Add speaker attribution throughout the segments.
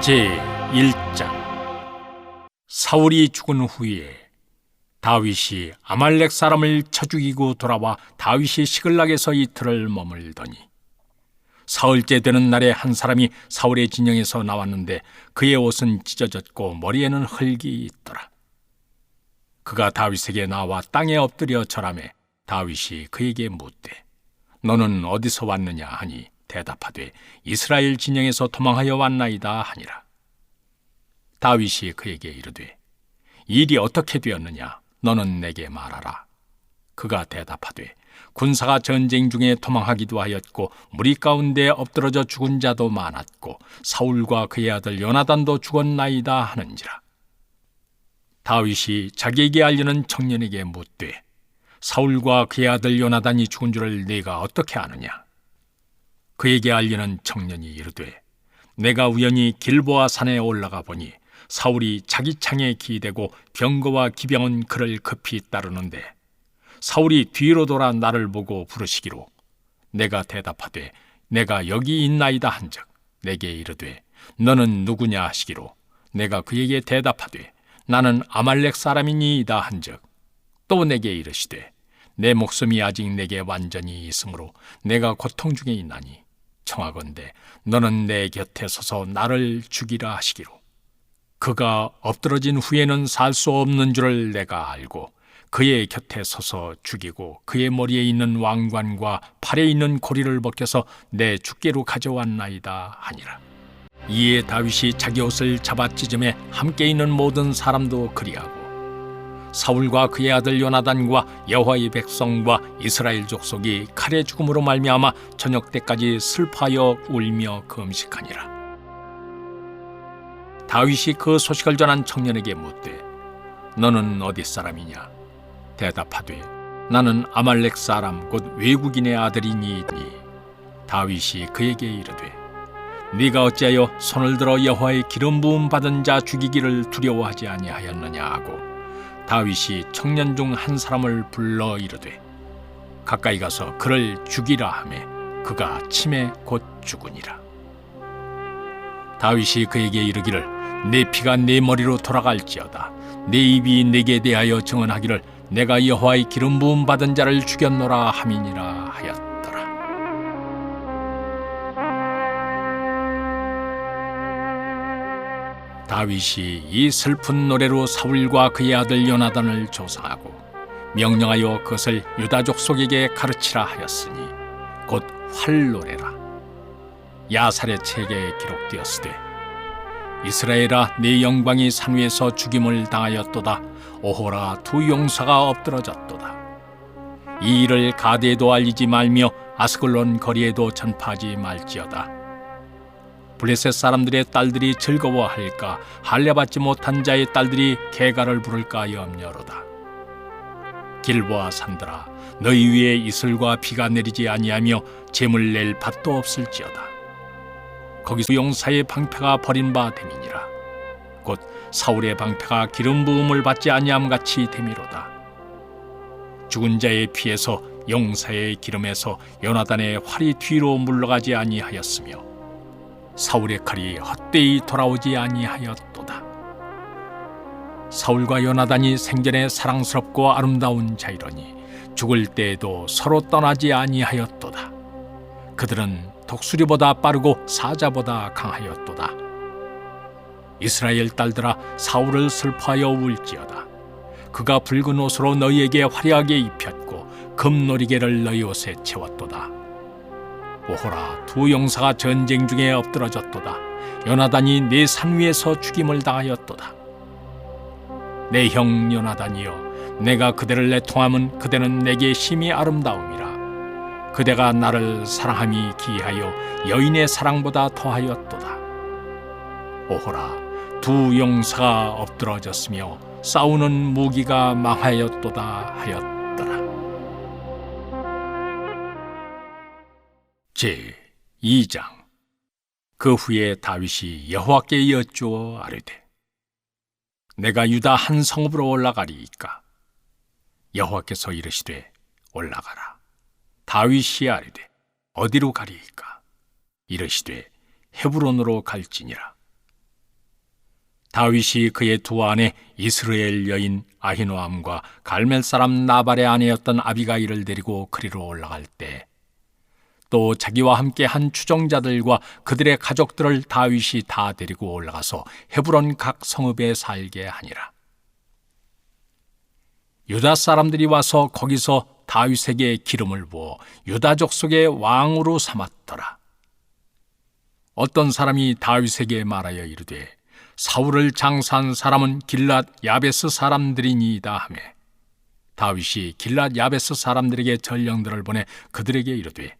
Speaker 1: 제1장. 사울이 죽은 후에 다윗이 아말렉 사람을 쳐 죽이고 돌아와 다윗이 시글락에서 이틀을 머물더니 사흘째 되는 날에 한 사람이 사울의 진영에서 나왔는데 그의 옷은 찢어졌고 머리에는 흙이 있더라. 그가 다윗에게 나와 땅에 엎드려 절하매 다윗이 그에게 묻되 너는 어디서 왔느냐 하니 대답하되 이스라엘 진영에서 도망하여 왔나이다 하니라. 다윗이 그에게 이르되 일이 어떻게 되었느냐 너는 내게 말하라. 그가 대답하되 군사가 전쟁 중에 도망하기도 하였고 무리 가운데 엎드러져 죽은 자도 많았고 사울과 그의 아들 요나단도 죽었나이다 하는지라. 다윗이 자기에게 알리는 청년에게 묻되 사울과 그의 아들 요나단이 죽은 줄을 네가 어떻게 아느냐? 그에게 알리는 청년이 이르되 내가 우연히 길보아 산에 올라가 보니 사울이 자기 창에 기대고 병거와 기병은 그를 급히 따르는데 사울이 뒤로 돌아 나를 보고 부르시기로 내가 대답하되 내가 여기 있나이다 한즉 내게 이르되 너는 누구냐 하시기로 내가 그에게 대답하되 나는 아말렉 사람이니이다 한즉 또 내게 이르시되 내 목숨이 아직 내게 완전히 있으므로 내가 고통 중에 있나니 청하건대 너는 내 곁에 서서 나를 죽이라 하시기로 그가 엎드러진 후에는 살 수 없는 줄을 내가 알고 그의 곁에 서서 죽이고 그의 머리에 있는 왕관과 팔에 있는 고리를 벗겨서 내 주께로 가져왔나이다 하니라. 이에 다윗이 자기 옷을 잡아 찢음에 함께 있는 모든 사람도 그리하고 사울과 그의 아들 요나단과 여호와의 백성과 이스라엘 족속이 칼의 죽음으로 말미암아 저녁 때까지 슬퍼하여 울며 금식하니라. 다윗이 그 소식을 전한 청년에게 묻되 너는 어디 사람이냐? 대답하되 나는 아말렉 사람 곧 외국인의 아들이니이니 다윗이 그에게 이르되 네가 어찌하여 손을 들어 여호와의 기름 부음 받은 자 죽이기를 두려워하지 아니하였느냐 하고 다윗이 청년 중 한 사람을 불러 이르되 가까이 가서 그를 죽이라 하매 그가 침에 곧 죽으니라. 다윗이 그에게 이르기를 내 피가 내 머리로 돌아갈지어다 내 입이 내게 대하여 증언하기를 내가 여호와의 기름 부음 받은 자를 죽였노라 함이니라 하였더라. 다윗이 이 슬픈 노래로 사울과 그의 아들 요나단을 조상하고 명령하여 그것을 유다 족속에게 가르치라 하였으니 곧 활노래라. 야살의 책에 기록되었으되 이스라엘아 네 영광이 산 위에서 죽임을 당하였도다. 오호라 두 용사가 엎드러졌도다. 이 일을 가드에도 알리지 말며 아스글론 거리에도 전파하지 말지어다. 블레셋 사람들의 딸들이 즐거워할까 할례받지 못한 자의 딸들이 개가를 부를까 염려로다. 길보아 산들아 너희 위에 이슬과 비가 내리지 아니하며 재물 낼 밭도 없을지어다. 거기서 용사의 방패가 버린 바 됨이니라. 곧 사울의 방패가 기름 부음을 받지 아니함 같이 됨이로다. 죽은 자의 피에서 용사의 기름에서 요나단의 활이 뒤로 물러가지 아니하였으며 사울의 칼이 헛되이 돌아오지 아니하였도다. 사울과 요나단이 생전에 사랑스럽고 아름다운 자이러니 죽을 때에도 서로 떠나지 아니하였도다. 그들은 독수리보다 빠르고 사자보다 강하였도다. 이스라엘 딸들아 사울을 슬퍼하여 울지어다. 그가 붉은 옷으로 너희에게 화려하게 입혔고 금놀이개를 너희 옷에 채웠도다. 오호라 두 용사가 전쟁 중에 엎드러졌도다. 요나단이 내 산 위에서 죽임을 당하였도다. 내 형 요나단이여 내가 그대를 내통함은 그대는 내게 심히 아름다움이라. 그대가 나를 사랑함이 기하여 여인의 사랑보다 더하였도다. 오호라 두 용사가 엎드러졌으며 싸우는 무기가 망하였도다 하였더라. 제2장. 그 후에 다윗이 여호와께 여쭈어 아뢰되 내가 유다 한 성읍으로 올라가리이까? 여호와께서 이르시되 올라가라. 다윗이 아뢰되 어디로 가리이까? 이르시되 헤브론으로 갈지니라. 다윗이 그의 두 아내 이스라엘 여인 아히노암과 갈멜 사람 나발의 아내였던 아비가일을 데리고 그리로 올라갈 때, 또 자기와 함께 한 추종자들과 그들의 가족들을 다윗이 다 데리고 올라가서 헤브론 각 성읍에 살게 하니라. 유다 사람들이 와서 거기서 다윗에게 기름을 부어 유다 족속의 왕으로 삼았더라. 어떤 사람이 다윗에게 말하여 이르되 사울을 장사한 사람은 길랏 야베스 사람들이니이다 하매, 다윗이 길랏 야베스 사람들에게 전령들을 보내 그들에게 이르되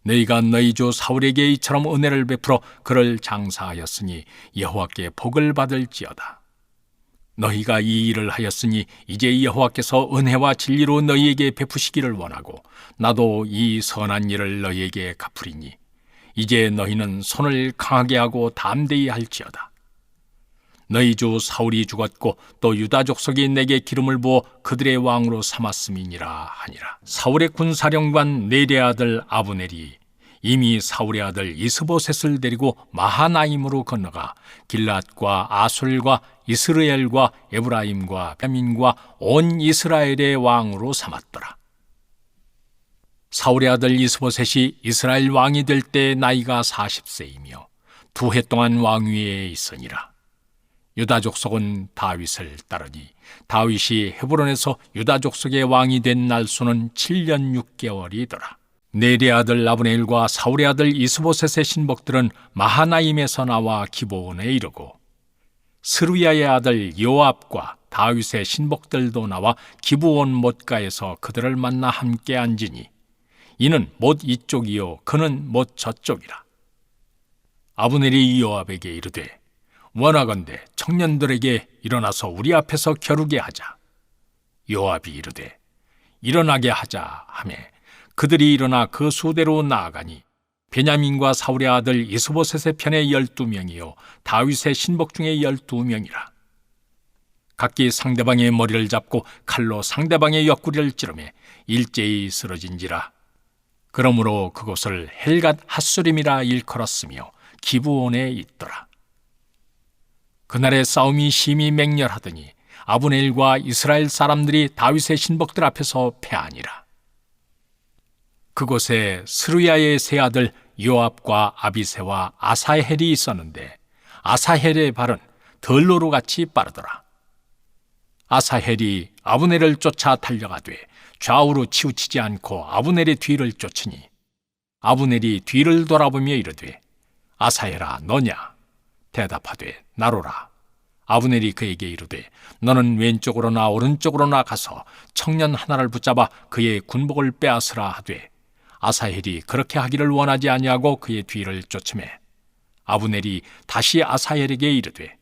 Speaker 1: 너희가 너희 주 사울에게 이처럼 은혜를 베풀어 그를 장사하였으니 여호와께 복을 받을지어다. 너희가 이 일을 하였으니 이제 여호와께서 은혜와 진리로 너희에게 베푸시기를 원하고 나도 이 선한 일을 너희에게 갚으리니 이제 너희는 손을 강하게 하고 담대히 할지어다. 너희 주 사울이 죽었고 또 유다 족속이 내게 기름을 부어 그들의 왕으로 삼았음이니라 하니라. 사울의 군사령관 넬의 아들 아브넬이 이미 사울의 아들 이스보셋을 데리고 마하나임으로 건너가 길랏과 아술과 이스라엘과 에브라임과 베냐민과 온 이스라엘의 왕으로 삼았더라. 사울의 아들 이스보셋이 이스라엘 왕이 될 때 나이가 40세이며 2해 동안 왕위에 있으니라. 유다 족속은 다윗을 따르니 다윗이 헤브론에서 유다 족속의 왕이 된 날수는 7년 6개월이더라. 넬의 아들 아브넬과 사울의 아들 이스보셋의 신복들은 마하나임에서 나와 기브온에 이르고 스루야의 아들 요압과 다윗의 신복들도 나와 기브온 못가에서 그들을 만나 함께 앉으니 이는 못 이쪽이요 그는 못 저쪽이라. 아브넬이 요압에게 이르되 원하건대 청년들에게 일어나서 우리 앞에서 겨루게 하자. 요압이 이르되 일어나게 하자 하매 그들이 일어나 그 수대로 나아가니 베냐민과 사울의 아들 이스보셋의 편에 12명이요 다윗의 신복 중에 12명이라. 각기 상대방의 머리를 잡고 칼로 상대방의 옆구리를 찌르매 일제히 쓰러진지라. 그러므로 그곳을 헬갓 핫수림이라 일컬었으며 기브온에 있더라. 그날의 싸움이 심히 맹렬하더니 아브넬과 이스라엘 사람들이 다윗의 신복들 앞에서 패하니라. 그곳에 스루야의 세 아들 요압과 아비새와 아사헬이 있었는데 아사헬의 발은 들로로 같이 빠르더라. 아사헬이 아브넬을 쫓아 달려가되 좌우로 치우치지 않고 아브넬의 뒤를 쫓으니 아브넬이 뒤를 돌아보며 이르되 아사헬아 너냐? 대답하되 나로라. 아브넬이 그에게 이르되 너는 왼쪽으로나 오른쪽으로나 가서 청년 하나를 붙잡아 그의 군복을 빼앗으라 하되 아사헬이 그렇게 하기를 원하지 아니하고 그의 뒤를 쫓으매 아브넬이 다시 아사헬에게 이르되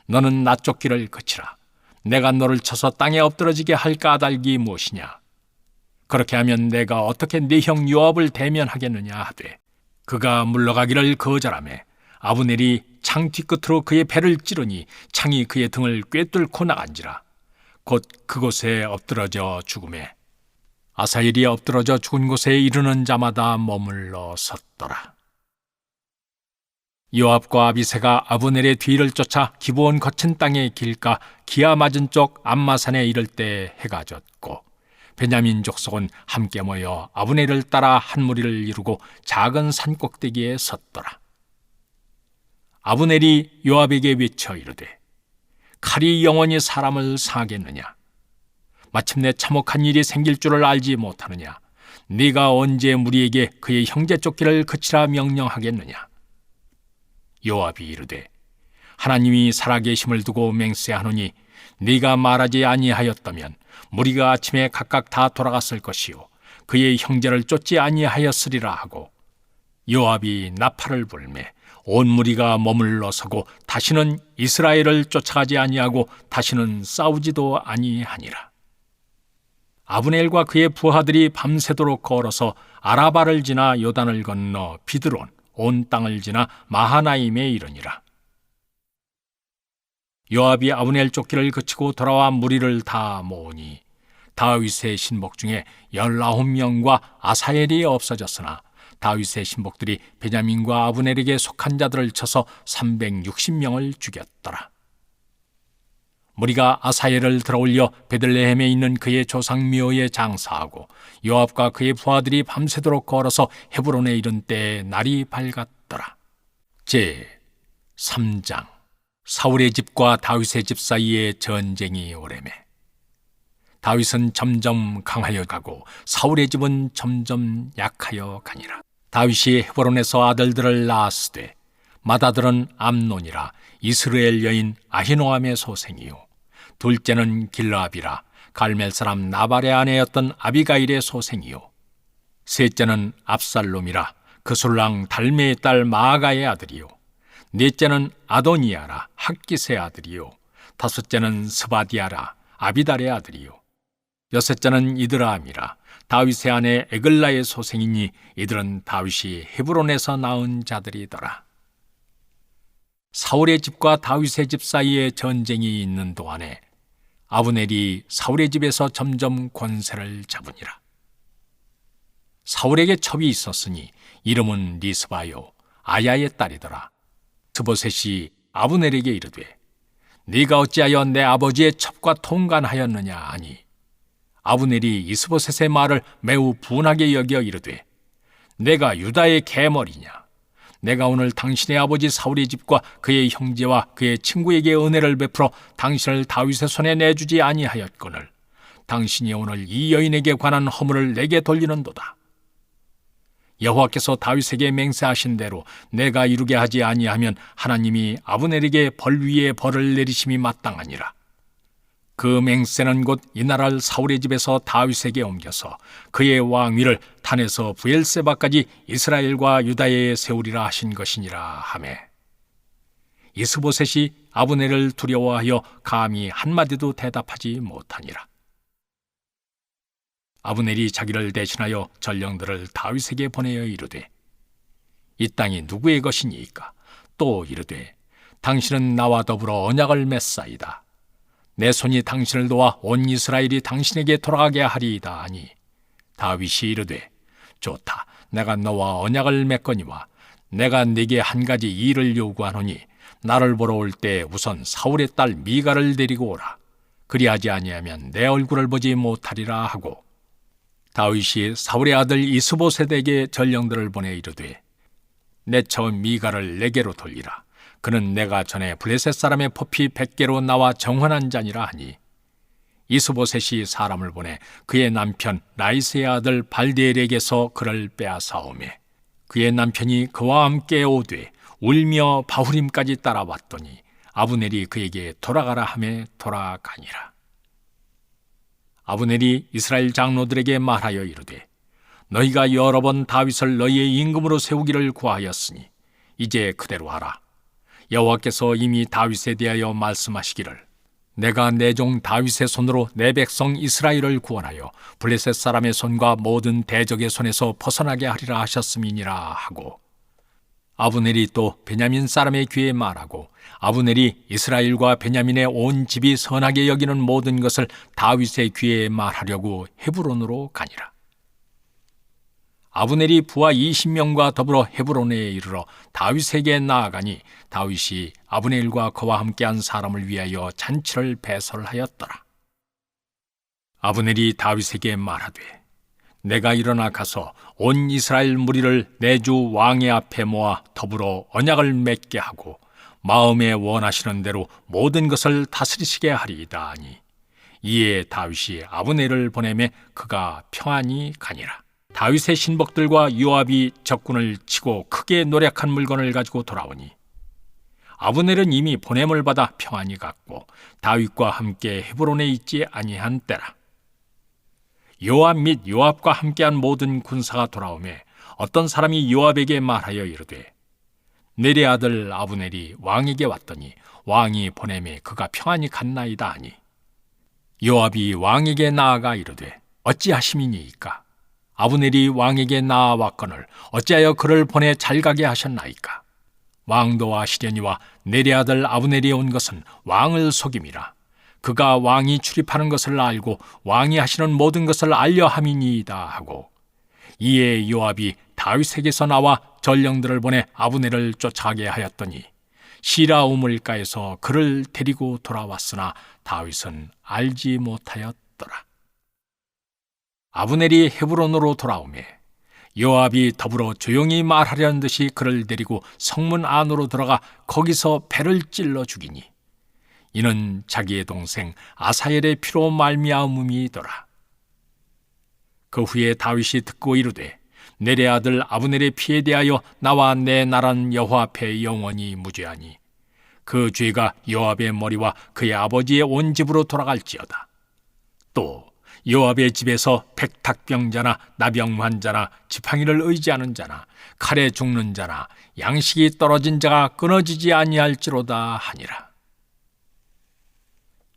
Speaker 1: 너는 나 쫓기를 그치라. 내가 너를 쳐서 땅에 엎드러지게 할 까닭이 무엇이냐? 그렇게 하면 내가 어떻게 네 형 요압을 대면하겠느냐 하되 그가 물러가기를 거절하매 아브넬이 창 뒤끝으로 그의 배를 찌르니 창이 그의 등을 꿰뚫고 나간지라. 곧 그곳에 엎드러져 죽음에 아사헬이 엎드러져 죽은 곳에 이르는 자마다 머물러 섰더라. 요압과 아비새가 아브넬의 뒤를 쫓아 기브온 거친 땅의 길가 기아 맞은 쪽 암마산에 이를 때 해가 졌고 베냐민 족속은 함께 모여 아브넬을 따라 한 무리를 이루고 작은 산 꼭대기에 섰더라. 아브넬이 요압에게 외쳐 이르되 칼이 영원히 사람을 사겠느냐? 마침내 참혹한 일이 생길 줄을 알지 못하느냐? 네가 언제 무리에게 그의 형제 쫓기를 그치라 명령하겠느냐? 요압이 이르되 하나님이 살아계심을 두고 맹세하노니 네가 말하지 아니하였다면 무리가 아침에 각각 다 돌아갔을 것이요 그의 형제를 쫓지 아니하였으리라 하고 요압이 나팔을 불매 온 무리가 머물러 서고 다시는 이스라엘을 쫓아가지 아니하고 다시는 싸우지도 아니하니라. 아브넬과 그의 부하들이 밤새도록 걸어서 아라바를 지나 요단을 건너 비드론 온 땅을 지나 마하나임에 이르니라. 요압이 아브넬 쫓기를 그치고 돌아와 무리를 다 모으니 다윗의 신복 중에 19명과 아사헬이 없어졌으나 다윗의 신복들이 베냐민과 아브넬에게 속한 자들을 쳐서 360명을 죽였더라. 무리가 아사엘을 들어올려 베들레헴에 있는 그의 조상 미오에 장사하고 요압과 그의 부하들이 밤새도록 걸어서 헤브론에 이른 때에 날이 밝았더라. 제 3장. 사울의 집과 다윗의 집 사이에 전쟁이 오래매 다윗은 점점 강하여 가고 사울의 집은 점점 약하여 가니라. 다윗이 헤브론에서 아들들을 낳았으되 맏아들은 암논이라 이스라엘 여인 아히노암의 소생이요 둘째는 길라압이라 갈멜 사람 나발의 아내였던 아비가일의 소생이요 셋째는 압살롬이라 그술랑 달메의 딸 마아가의 아들이요 넷째는 아도니아라 학깃의 아들이요 다섯째는 스바디아라 아비달의 아들이요 여섯째는 이드라함이라 다윗의 아내 에글라의 소생이니 이들은 다윗이 헤브론에서 낳은 자들이더라. 사울의 집과 다윗의 집 사이에 전쟁이 있는 동안에 아브넬이 사울의 집에서 점점 권세를 잡으니라. 사울에게 첩이 있었으니 이름은 리스바요 아야의 딸이더라. 스보셋이 아브넬에게 이르되 네가 어찌하여 내 아버지의 첩과 통간하였느냐 하니 아브넬이 이스보셋의 말을 매우 분하게 여겨 이르되 내가 유다의 계머리냐 내가 오늘 당신의 아버지 사울의 집과 그의 형제와 그의 친구에게 은혜를 베풀어 당신을 다윗의 손에 내주지 아니하였거늘 당신이 오늘 이 여인에게 관한 허물을 내게 돌리는도다. 여호와께서 다윗에게 맹세하신 대로 내가 이루게 하지 아니하면 하나님이 아브넬에게 벌 위에 벌을 내리심이 마땅하니라. 그 맹세는 곧 이 나라를 사울의 집에서 다윗에게 옮겨서 그의 왕위를 단에서 브엘세바까지 이스라엘과 유다에 세우리라 하신 것이니라 하매 이스보셋이 아브넬을 두려워하여 감히 한마디도 대답하지 못하니라. 아브넬이 자기를 대신하여 전령들을 다윗에게 보내어 이르되 이 땅이 누구의 것이니까? 또 이르되 당신은 나와 더불어 언약을 맺사이다. 내 손이 당신을 도와 온 이스라엘이 당신에게 돌아가게 하리이다 하니 다윗이 이르되 좋다. 내가 너와 언약을 맺거니와 내가 네게 한 가지 일을 요구하노니 나를 보러 올 때 우선 사울의 딸 미가를 데리고 오라. 그리하지 아니하면 내 얼굴을 보지 못하리라 하고 다윗이 사울의 아들 이스보셋에게 전령들을 보내 이르되 내 처 미가를 내게로 돌리라. 그는 내가 전에 블레셋 사람의 포피 100개로 나와 정환한 자니라 하니 이스보셋이 사람을 보내 그의 남편 라이스의 아들 발디엘에게서 그를 빼앗아오매 그의 남편이 그와 함께 오되 울며 바후림까지 따라왔더니 아브넬이 그에게 돌아가라 하매 돌아가니라. 아브넬이 이스라엘 장로들에게 말하여 이르되 너희가 여러 번 다윗을 너희의 임금으로 세우기를 구하였으니 이제 그대로 하라. 여호와께서 이미 다윗에 대하여 말씀하시기를 내가 내 종 다윗의 손으로 내 백성 이스라엘을 구원하여 블레셋 사람의 손과 모든 대적의 손에서 벗어나게 하리라 하셨음이니라 하고 아브넬이 또 베냐민 사람의 귀에 말하고 아브넬이 이스라엘과 베냐민의 온 집이 선하게 여기는 모든 것을 다윗의 귀에 말하려고 헤브론으로 가니라. 아브넬이 부하 20명과 더불어 헤브론에 이르러 다윗에게 나아가니 다윗이 아브넬과 그와 함께한 사람을 위하여 잔치를 배설하였더라. 아브넬이 다윗에게 말하되 내가 일어나 가서 온 이스라엘 무리를 내 주 왕의 앞에 모아 더불어 언약을 맺게 하고 마음에 원하시는 대로 모든 것을 다스리시게 하리이다 하니 이에 다윗이 아브넬을 보내매 그가 평안히 가니라. 다윗의 신복들과 요압이 적군을 치고 크게 노력한 물건을 가지고 돌아오니 아브넬은 이미 보냄을 받아 평안히 갔고 다윗과 함께 헤브론에 있지 아니한 때라. 요압 및 요압과 함께한 모든 군사가 돌아오매 어떤 사람이 요압에게 말하여 이르되 넬의 아들 아브넬이 왕에게 왔더니 왕이 보내매 그가 평안히 갔나이다 하니 요압이 왕에게 나아가 이르되 어찌하심이니이까? 아브넬이 왕에게 나아왔거늘 어찌하여 그를 보내 잘 가게 하셨나이까? 왕도 아시려니와 넬의 아들 아브넬이 온 것은 왕을 속임이라. 그가 왕이 출입하는 것을 알고 왕이 하시는 모든 것을 알려 함이니이다 하고 이에 요압이 다윗에게서 나와 전령들을 보내 아브넬을 쫓아가게 하였더니 시라 우물가에서 그를 데리고 돌아왔으나 다윗은 알지 못하였더라. 아브넬이 헤브론으로 돌아오매 요압이 더불어 조용히 말하려는 듯이 그를 데리고 성문 안으로 들어가 거기서 배를 찔러 죽이니 이는 자기의 동생 아사헬의 피로 말미암음이더라. 그 후에 다윗이 듣고 이르되 넬의 아들 아브넬의 피에 대하여 나와 내 나라는 여호와 앞에 영원히 무죄하니 그 죄가 요압의 머리와 그의 아버지의 온 집으로 돌아갈지어다. 또 요압의 집에서 백탁병자나 나병 환자나 지팡이를 의지하는 자나 칼에 죽는 자나 양식이 떨어진 자가 끊어지지 아니할지로다 하니라.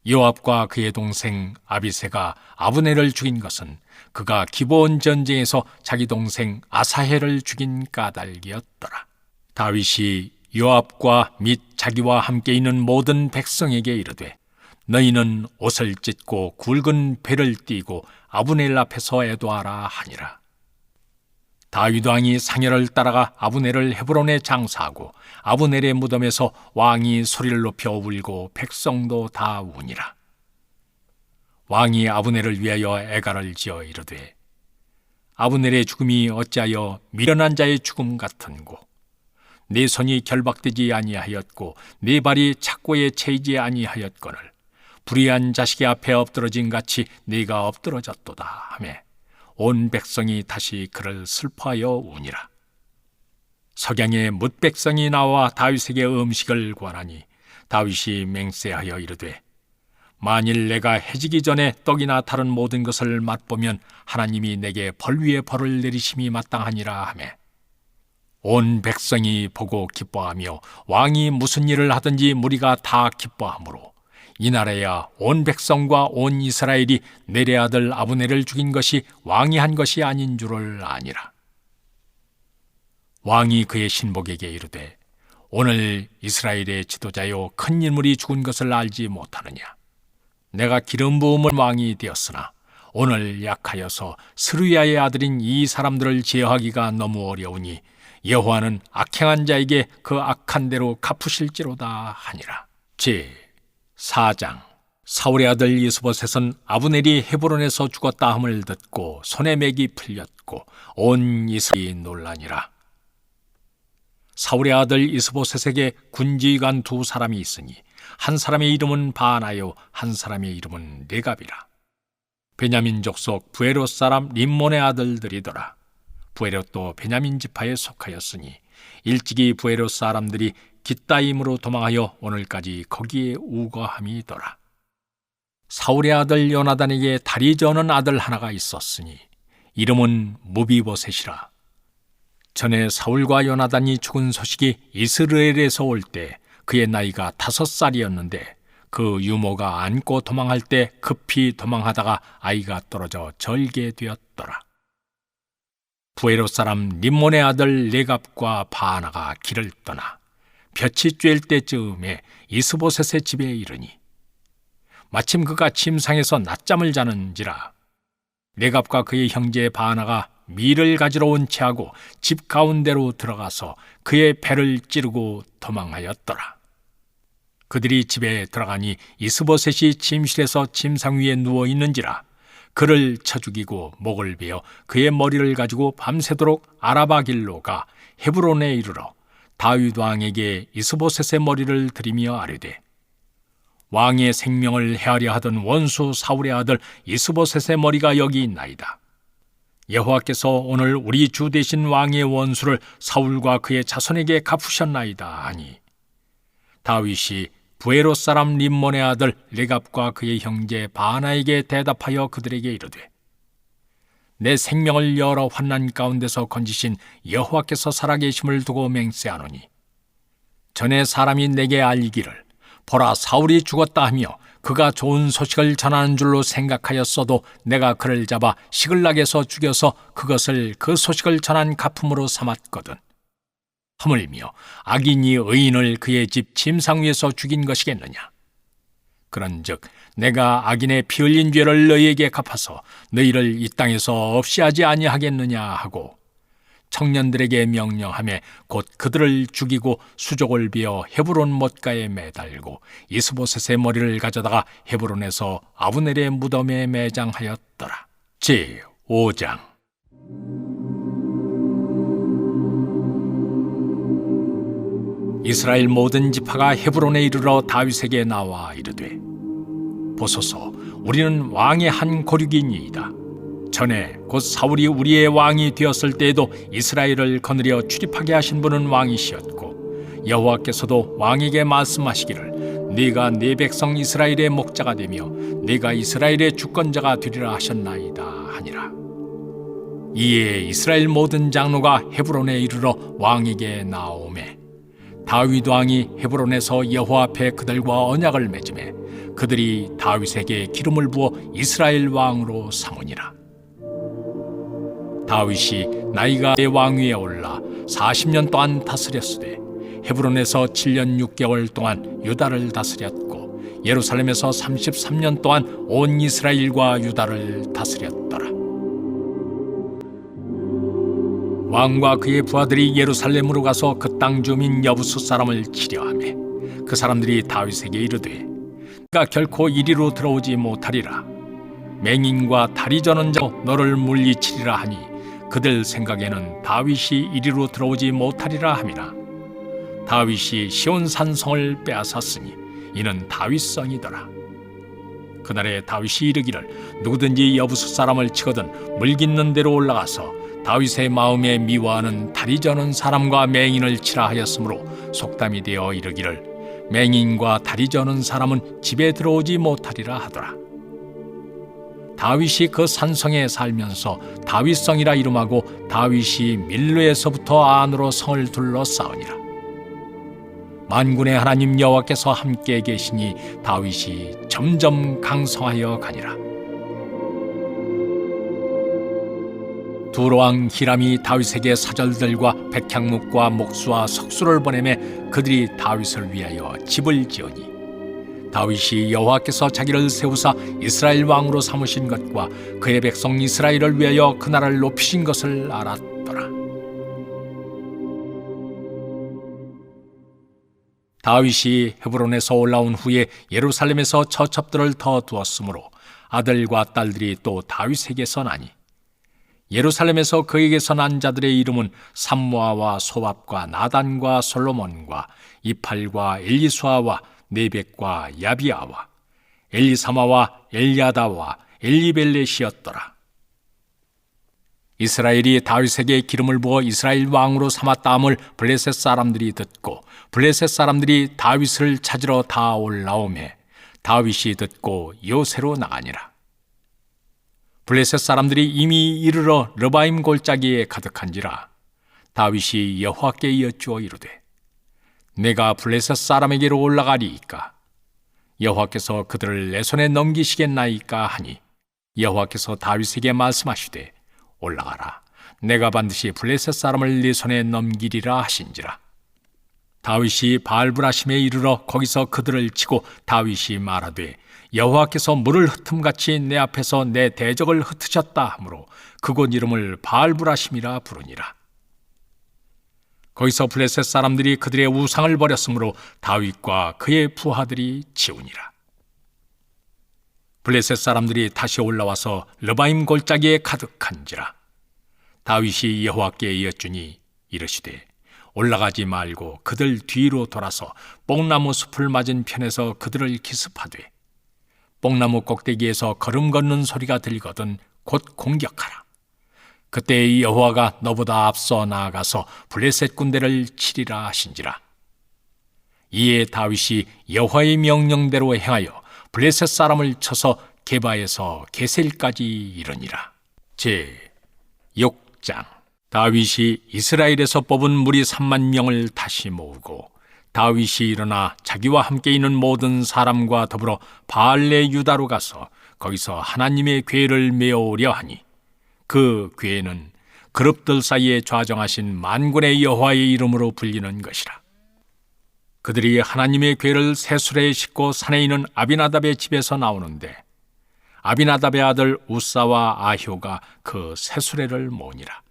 Speaker 1: 요압과 그의 동생 아비새가 아브넬을 죽인 것은 그가 기브온 전쟁에서 자기 동생 아사헬을 죽인 까닭이었더라. 다윗이 요압과 및 자기와 함께 있는 모든 백성에게 이르되 너희는 옷을 찢고 굵은 배를 띠고 아브넬 앞에서 애도하라 하니라. 다윗 왕이 상여를 따라가 아브넬을 헤브론에 장사하고 아브넬의 무덤에서 왕이 소리를 높여 울고 백성도 다 우니라. 왕이 아브넬을 위하여 애가를 지어 이르되 아브넬의 죽음이 어찌하여 미련한 자의 죽음 같은고 네 손이 결박되지 아니하였고 네 발이 착고에 채이지 아니하였거늘 불의한 자식의 앞에 엎드러진 같이 네가 엎드러졌도다 하매 온 백성이 다시 그를 슬퍼하여 우니라. 석양에 뭇 백성이 나와 다윗에게 음식을 구하니 다윗이 맹세하여 이르되 만일 내가 해지기 전에 떡이나 다른 모든 것을 맛보면 하나님이 내게 벌 위에 벌을 내리심이 마땅하니라 하매 온 백성이 보고 기뻐하며 왕이 무슨 일을 하든지 무리가 다 기뻐하므로 이날에야 온 백성과 온 이스라엘이 넬의 아들 아브넬을 죽인 것이 왕이 한 것이 아닌 줄을 아니라. 왕이 그의 신복에게 이르되 오늘 이스라엘의 지도자요 큰 인물이 죽은 것을 알지 못하느냐. 내가 기름 부음을 왕이 되었으나 오늘 약하여서 스루야의 아들인 이 사람들을 제어하기가 너무 어려우니 여호와는 악행한 자에게 그 악한 대로 갚으실지로다 하니라. 제 4장. 사울의 아들 이스보셋은 아브넬이 헤브론에서 죽었다 함을 듣고 손에 맥이 풀렸고 온 이스라엘이 놀라니라. 사울의 아들 이스보셋에게 군지관 두 사람이 있으니 한 사람의 이름은 바나요 한 사람의 이름은 레갑이라. 베냐민 족속 부에롯 사람 림몬의 아들들이더라. 부에롯도 베냐민 지파에 속하였으니 일찍이 부에롯 사람들이 깃다임으로 도망하여 오늘까지 거기에 우거함이더라. 사울의 아들 요나단에게 다리 저는 아들 하나가 있었으니 이름은 무비보셋이라. 전에 사울과 요나단이 죽은 소식이 이스라엘에서 올 때 그의 나이가 5살이었는데 그 유모가 안고 도망할 때 급히 도망하다가 아이가 떨어져 절게 되었더라. 부에롯 사람 림몬의 아들 레갑과 바나가 길을 떠나 볕이 쬐일 때쯤에 이스보셋의 집에 이르니 마침 그가 침상에서 낮잠을 자는지라. 레갑과 그의 형제 바나가 밀을 가지러 온 채하고 집 가운데로 들어가서 그의 배를 찌르고 도망하였더라. 그들이 집에 들어가니 이스보셋이 침실에서 침상 위에 누워 있는지라. 그를 쳐 죽이고 목을 베어 그의 머리를 가지고 밤새도록 아라바 길로 가 헤브론에 이르러 다윗 왕에게 이스보셋의 머리를 들이며 아뢰되 왕의 생명을 해하려 하던 원수 사울의 아들 이스보셋의 머리가 여기 있나이다. 여호와께서 오늘 우리 주 대신 왕의 원수를 사울과 그의 자손에게 갚으셨나이다 하니 다윗이 부에롯 사람 림몬의 아들 레갑과 그의 형제 바나에게 대답하여 그들에게 이르되 내 생명을 여러 환난 가운데서 건지신 여호와께서 살아계심을 두고 맹세하노니 전에 사람이 내게 알기를 보라 사울이 죽었다 하며 그가 좋은 소식을 전하는 줄로 생각하였어도 내가 그를 잡아 시글락에서 죽여서 그것을 그 소식을 전한 갚음으로 삼았거든. 하물며 악인이 의인을 그의 집 침상 위에서 죽인 것이겠느냐. 그런즉 내가 악인의 피 흘린 죄를 너희에게 갚아서 너희를 이 땅에서 없이 하지 아니하겠느냐 하고 청년들에게 명령하며 곧 그들을 죽이고 수족을 비어 헤브론 못가에 매달고 이스보셋의 머리를 가져다가 헤브론에서 아브넬의 무덤에 매장하였더라. 제5장. 이스라엘 모든 지파가 헤브론에 이르러 다윗에게 나와 이르되, 보소서, 우리는 왕의 한 고륙이니이다. 전에 곧 사울이 우리의 왕이 되었을 때에도 이스라엘을 거느려 출입하게 하신 분은 왕이시었고, 여호와께서도 왕에게 말씀하시기를 네가 네 백성 이스라엘의 목자가 되며 네가 이스라엘의 주권자가 되리라 하셨나이다 하니라. 이에 이스라엘 모든 장로가 헤브론에 이르러 왕에게 나오매 다윗 왕이 헤브론에서 여호와 앞에 그들과 언약을 맺음에 그들이 다윗에게 기름을 부어 이스라엘 왕으로 삼으니라. 다윗이 나이가 왕위에 올라 40년 동안 다스렸으되 헤브론에서 7년 6개월 동안 유다를 다스렸고 예루살렘에서 33년 동안 온 이스라엘과 유다를 다스렸더라. 왕과 그의 부하들이 예루살렘으로 가서 그 땅 주민 여부수 사람을 치려하매 그 사람들이 다윗에게 이르되 그가 결코 이리로 들어오지 못하리라. 맹인과 다리 저는 자 너를 물리치리라 하니 그들 생각에는 다윗이 이리로 들어오지 못하리라 함이라. 다윗이 시온 산성을 빼앗았으니 이는 다윗성이더라. 그날에 다윗이 이르기를 누구든지 여부수 사람을 치거든 물 깃는 데로 올라가서 다윗의 마음에 미워하는 다리 저는 사람과 맹인을 치라 하였으므로 속담이 되어 이르기를 맹인과 다리 저는 사람은 집에 들어오지 못하리라 하더라. 다윗이 그 산성에 살면서 다윗성이라 이름하고 다윗이 밀로에서부터 안으로 성을 둘러싸우니라. 만군의 하나님 여호와께서 함께 계시니 다윗이 점점 강성하여 가니라. 두로왕 히람이 다윗에게 사절들과 백향목과 목수와 석수를 보내매 그들이 다윗을 위하여 집을 지으니 다윗이 여호와께서 자기를 세우사 이스라엘 왕으로 삼으신 것과 그의 백성 이스라엘을 위하여 그 나라를 높이신 것을 알았더라. 다윗이 헤브론에서 올라온 후에 예루살렘에서 처첩들을 더 두었으므로 아들과 딸들이 또 다윗에게서 나니 예루살렘에서 그에게서 난 자들의 이름은 삼모아와 소압과 나단과 솔로몬과 이팔과 엘리수아와 네벡과 야비아와 엘리사마와 엘야다와 엘리벨렛이었더라. 이스라엘이 다윗에게 기름을 부어 이스라엘 왕으로 삼았다함을 블레셋 사람들이 듣고 블레셋 사람들이 다윗을 찾으러 다 올라오매 다윗이 듣고 요새로 나가니라. 블레셋 사람들이 이미 이르러 르바임 골짜기에 가득한지라 다윗이 여호와께 여쭈어 이르되 내가 블레셋 사람에게로 올라가리이까 여호와께서 그들을 내 손에 넘기시겠나이까 하니 여호와께서 다윗에게 말씀하시되 올라가라 내가 반드시 블레셋 사람을 네 손에 넘기리라 하신지라. 다윗이 바알브라심에 이르러 거기서 그들을 치고 다윗이 말하되 여호와께서 물을 흩음같이 내 앞에서 내 대적을 흩으셨다 하므로 그곳 이름을 바알브라심이라 부르니라. 거기서 블레셋 사람들이 그들의 우상을 버렸으므로 다윗과 그의 부하들이 지우니라. 블레셋 사람들이 다시 올라와서 르바임 골짜기에 가득한지라. 다윗이 여호와께 여쭈니 이르시되 올라가지 말고 그들 뒤로 돌아서 뽕나무 숲을 맞은 편에서 그들을 기습하되 뽕나무 꼭대기에서 걸음 걷는 소리가 들거든 곧 공격하라. 그때 여호와가 너보다 앞서 나아가서 블레셋 군대를 치리라 하신지라. 이에 다윗이 여호와의 명령대로 행하여 블레셋 사람을 쳐서 게바에서 게셀까지 이르니라. 제6장. 다윗이 이스라엘에서 뽑은 무리 3만 명을 다시 모으고 다윗이 일어나 자기와 함께 있는 모든 사람과 더불어 바알레 유다로 가서 거기서 하나님의 궤를 메어오려 하니 그 궤는 그룹들 사이에 좌정하신 만군의 여호와의 이름으로 불리는 것이라. 그들이 하나님의 궤를 세수레에 싣고 산에 있는 아비나답의 집에서 나오는데 아비나답의 아들 우사와 아효가 그 세수레를 모으니라.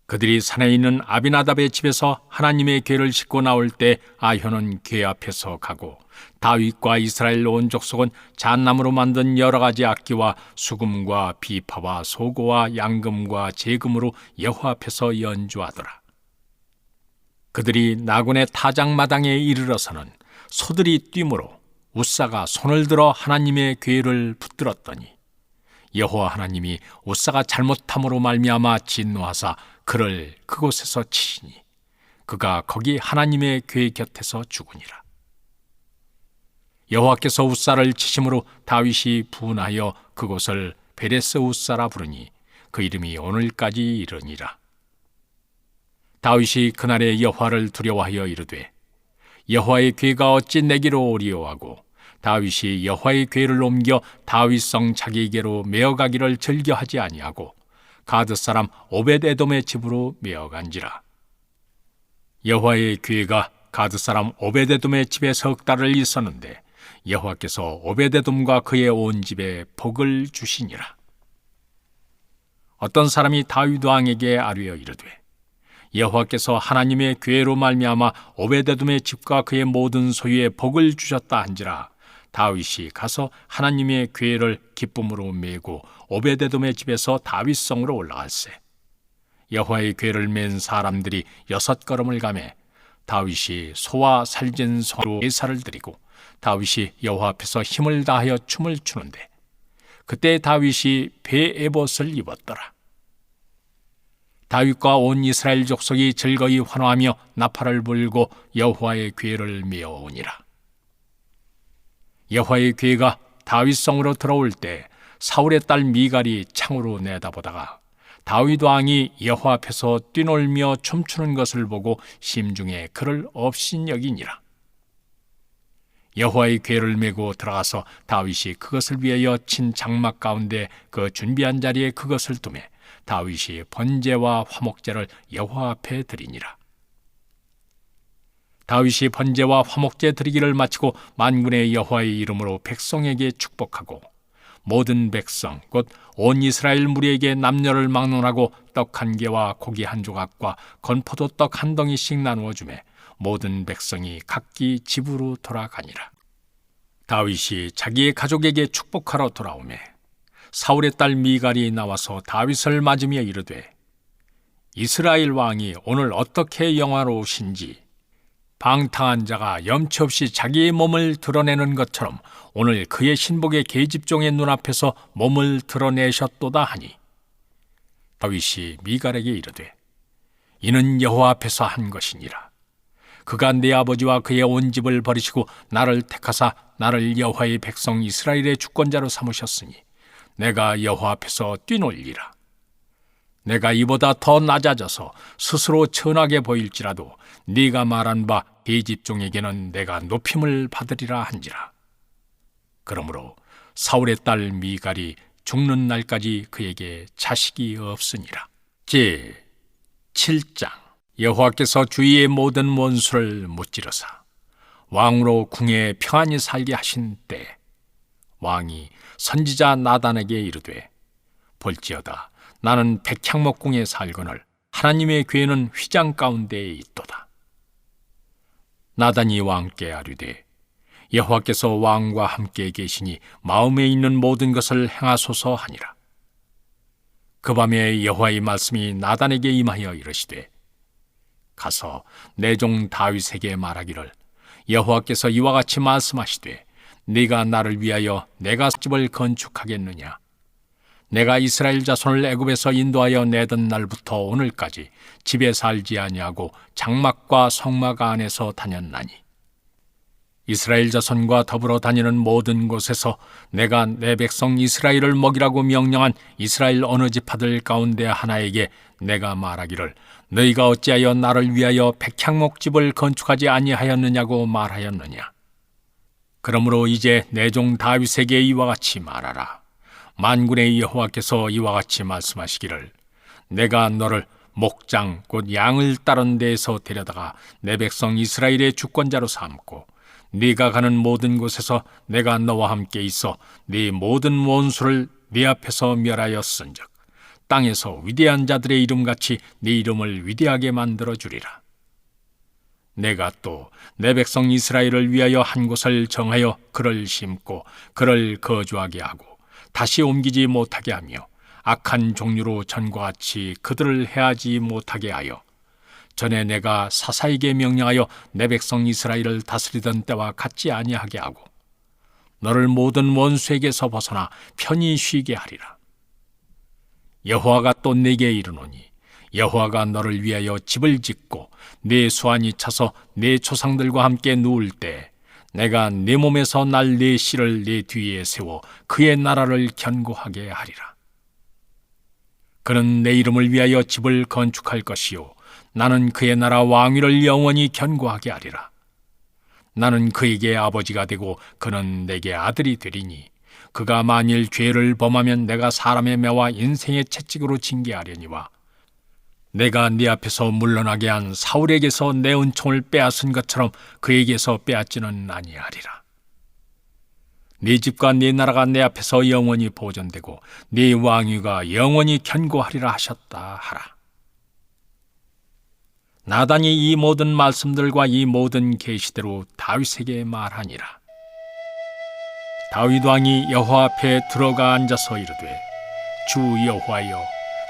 Speaker 1: 그들이 산에 있는 아비나답의 집에서 하나님의 궤를 싣고 나올 때 아현은 궤 앞에서 가고 다윗과 이스라엘 온 족속은 잣나무로 만든 여러 가지 악기와 수금과 비파와 소고와 양금과 제금으로 여호와 앞에서 연주하더라. 그들이 나곤의 타작마당에 이르러서는 소들이 뛰므로 웃사가 손을 들어 하나님의 궤를 붙들었더니 여호와 하나님이 웃사가 잘못함으로 말미암아 진노하사 그를 그곳에서 치시니 그가 거기 하나님의 궤 곁에서 죽으니라. 여호와께서 웃사를 치심으로 다윗이 분하여 그곳을 베레스 웃사라 부르니 그 이름이 오늘까지 이르니라. 다윗이 그날에 여호와를 두려워하여 이르되 여호와의 궤가 어찌 내게로 오리오하고 다윗이 여호와의 궤를 옮겨 다윗성 자기에게로 메어가기를 즐겨하지 아니하고 가드 사람 오벳에돔의 집으로 메어간지라. 여호와의 궤가 가드 사람 오벳에돔의 집에 석 달을 있었는데 여호와께서 오벳에돔과 그의 온 집에 복을 주시니라. 어떤 사람이 다윗 왕에게 아뢰어 이르되 여호와께서 하나님의 궤로 말미암아 오벳에돔의 집과 그의 모든 소유에 복을 주셨다 한지라. 다윗이 가서 하나님의 궤를 기쁨으로 메고 오벳에돔의 집에서 다윗성으로 올라갈세. 여호와의 궤를 맨 사람들이 6걸음을 가매 다윗이 소와 살진 소로 제사를 드리고 다윗이 여호와 앞에서 힘을 다하여 춤을 추는데 그때 다윗이 베에봇을 입었더라. 다윗과 온 이스라엘 족속이 즐거이 환호하며 나팔을 불고 여호와의 궤를 메어오니라. 여호와의 궤가 다윗성으로 들어올 때 사울의 딸 미갈이 창으로 내다보다가 다윗 왕이 여호와 앞에서 뛰놀며 춤추는 것을 보고 심중에 그를 업신여기니라. 여호와의 궤를 메고 들어가서 다윗이 그것을 위하여 친 장막 가운데 그 준비한 자리에 그것을 두매 다윗이 번제와 화목제를 여호와 앞에 드리니라. 다윗이 번제와 화목제 드리기를 마치고 만군의 여호와의 이름으로 백성에게 축복하고 모든 백성 곧 온 이스라엘 무리에게 남녀를 막론하고 떡 한 개와 고기 한 조각과 건포도 떡 한 덩이씩 나누어 주매 모든 백성이 각기 집으로 돌아가니라. 다윗이 자기의 가족에게 축복하러 돌아오매 사울의 딸 미갈이 나와서 다윗을 맞으며 이르되 이스라엘 왕이 오늘 어떻게 영화로우신지 방탕한 자가 염치 없이 자기의 몸을 드러내는 것처럼 오늘 그의 신복의 계집종의 눈앞에서 몸을 드러내셨도다 하니 다윗이 미갈에게 이르되 이는 여호와 앞에서 한 것이니라. 그가 내 아버지와 그의 온 집을 버리시고 나를 택하사 나를 여호와의 백성 이스라엘의 주권자로 삼으셨으니 내가 여호와 앞에서 뛰놀리라. 내가 이보다 더 낮아져서 스스로 천하게 보일지라도 네가 말한 바 계집종에게는 내가 높임을 받으리라 한지라. 그러므로 사울의 딸 미갈이 죽는 날까지 그에게 자식이 없으니라. 제 7장. 여호와께서 주위의 모든 원수를 무찌르사 왕으로 궁에 평안히 살게 하신 때 왕이 선지자 나단에게 이르되 볼지어다 나는 백향목궁에 살거늘 하나님의 궤는 휘장 가운데에 있도다. 나단이 왕께 아뢰되 여호와께서 왕과 함께 계시니 마음에 있는 모든 것을 행하소서 하니라. 그 밤에 여호와의 말씀이 나단에게 임하여 이르시되 가서 내 종 다윗에게 말하기를 여호와께서 이와 같이 말씀하시되 네가 나를 위하여 내가 집을 건축하겠느냐. 내가 이스라엘 자손을 애굽에서 인도하여 내던 날부터 오늘까지 집에 살지 아니하고 장막과 성막 안에서 다녔나니 이스라엘 자손과 더불어 다니는 모든 곳에서 내가 내 백성 이스라엘을 먹이라고 명령한 이스라엘 어느 지파들 가운데 하나에게 내가 말하기를 너희가 어찌하여 나를 위하여 백향목집을 건축하지 아니하였느냐고 말하였느냐. 그러므로 이제 내 종 다윗에게 이와 같이 말하라. 만군의 여호와께서 이와 같이 말씀하시기를 내가 너를 목장 곧 양을 따른 데에서 데려다가 내 백성 이스라엘의 주권자로 삼고 네가 가는 모든 곳에서 내가 너와 함께 있어 네 모든 원수를 네 앞에서 멸하였은즉 땅에서 위대한 자들의 이름같이 네 이름을 위대하게 만들어 주리라. 내가 또 내 백성 이스라엘을 위하여 한 곳을 정하여 그를 심고 그를 거주하게 하고 다시 옮기지 못하게 하며 악한 종류로 전과 같이 그들을 해하지 못하게 하여 전에 내가 사사에게 명령하여 내 백성 이스라엘을 다스리던 때와 같지 아니하게 하고 너를 모든 원수에게서 벗어나 편히 쉬게 하리라. 여호와가 또 내게 이르노니 여호와가 너를 위하여 집을 짓고 네 수완이 차서 네 조상들과 함께 누울 때 내가 네 몸에서 날 네 씨를 네 뒤에 세워 그의 나라를 견고하게 하리라. 그는 내 이름을 위하여 집을 건축할 것이요 나는 그의 나라 왕위를 영원히 견고하게 하리라. 나는 그에게 아버지가 되고 그는 내게 아들이 되리니 그가 만일 죄를 범하면 내가 사람의 매와 인생의 채찍으로 징계하려니와 내가 네 앞에서 물러나게 한 사울에게서 내 은총을 빼앗은 것처럼 그에게서 빼앗지는 아니하리라. 네 집과 네 나라가 내 앞에서 영원히 보존되고 네 왕위가 영원히 견고하리라 하셨다 하라. 나단이 이 모든 말씀들과 이 모든 계시대로 다윗에게 말하니라. 다윗 왕이 여호와 앞에 들어가 앉아서 이르되 주 여호와여